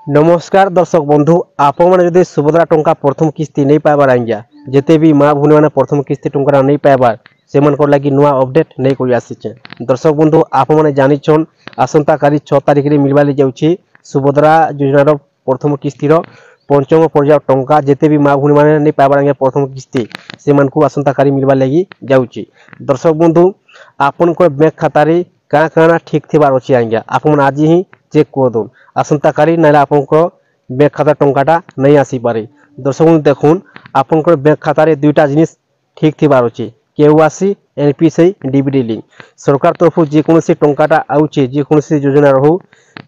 नमस्कार दर्शक बंधु आपण मैंने जदि सुभद्रा टंका प्रथम किस्ती नहीं पाइबार आज्ञा जिते भी माँ भूनी मैंने प्रथम किस्ती टंका नहीं पाइबार से लगी नुआ अपडेट नहीं कर आसीचे। दर्शक बंधु आपण मैंने जानिछन आसंता काली 6 तारिख रे मिलवा जाउछि सुभद्रा योजनार प्रथम किस्तीर पंचम पर्याय टंका जिते भी माँ भूनी मैंने नहीं पाइबार आज्ञा प्रथम किस्ती से आसंता काली मिलवा लगी जाउछि। दर्शक बंधु आपण बैंक खाता काଣା काଣା ठीक थिबार अछि आज्ञा आपण आज ही चेक कर दउन आसंता काली नाला आपनकर बैंक खाता टंकाटा नहीं आसी पारे। दर्शक बंधु देखुन आपनकर बैंक खाता रे दुईटा जिनिस ठीक थिबार अछि केवाईसी एनपीसी डीबीडी लिंक सरकार तरफ जे कोनोसी टंकाटा आउछि जे कोनोसी योजना रहू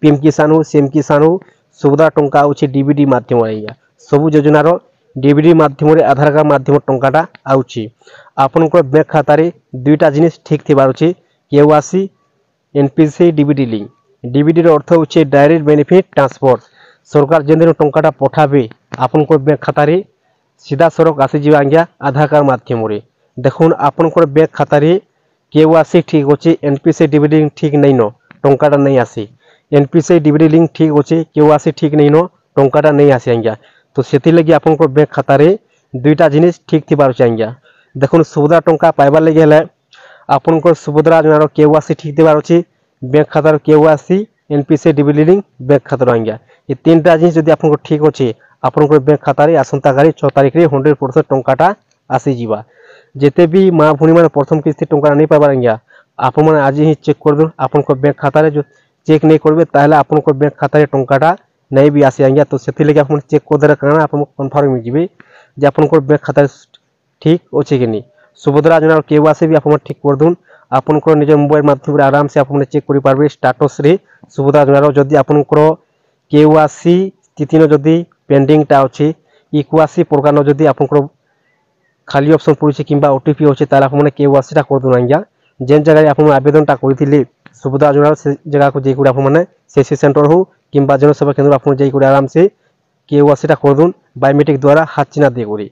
पीएम किसान हो सीएम किसान हो सुविधा टंका आउछि डीबीडी माध्यम आज्ञा सब योजनार डीबीडी माध्यम रे आधार कार्ड माध्यम टंकाटा आउछि आपनकर बैंक खाता रे दुईटा जिनिस ठीक थिबार अछि KYC NPC DBD link DBD अर्थ होचे डायरेक्ट बेनिफिट ट्रांसफर सरकार जेन दिन टंकाटा पठाबे आपनकर बैंक खाता रे सीधा सड़क आसी जीवा आज्ञा आधार कार्ड माध्यम रे देखुन आपनकर बैंक खाता रे केवाईसी ठीक होचे एनपीसी डीबीडी लिंक ठीक नहीं न टंकाटा नहीं आसी एनपीसी डीबीडी लिंक ठीक होचे केवाईसी ठीक नहीं न टंकाटा नहीं आसी आज्ञा तो सेति लगी आपनकर बैंक खाता रे दुईटा जिनिस ठीक थिबार छै आज्ञा देखुन सुविधा टंका पाइबार लगे हेले आपनकर सुभद्रा योजनार केवाईसी ठीक थिबार अछि बैंक खातार KYC NPC DBD link bank खातार आज्ञा ये तीनटा जिनिस जदि आपनकर ठीक अछि आपनकर बैंक खाता रे आसंता काली 6 तारिख रे 100% टंकाटा आसी जीवा जेते भी माँ भूनी माने प्रथम किस्ती टंका नहीं पाइबार आज्ञा आपण माने आज ही चेक कर दो आपनकर बैंक खाता रे जो चेक नहीं करबे ताहले आपनकर बैंक खाता रे टंकाटा नहीं भी आसी आज्ञा तो सेति लगे आपण चेक कर देला कारण आपण कन्फर्म हो जिवे जे आपनकर बैंक खाता ठीक अछि कि नहीं सुभद्रा योजनार केवाईसी भी आपण ठीक कर दुन आपनकर निज मोबाइल माध्यम आराम से आपने चेक करि पारबे स्टेटस रे सुविधा योजनार जदि आपनकर केवाईसी स्थिति न जदि पेंडिंग टा अछि इक्वासी प्रकार जदि आपनकर खाली ऑप्शन पड़ुछि किंबा ओटीपी अछि ताला आपने केवाईसी टा कर दुन आज्ञा जेन जगह आपन आवेदन टा करिथिले सुविधा योजनार से जगह को जेकुडा आपने सीसी सेंटर हो किंबा जनसेवा केंद्र आपन जेकुडा आराम से केवाईसी टा कर दुन बायोमेट्रिक द्वारा हाथ चिन्ह दे करी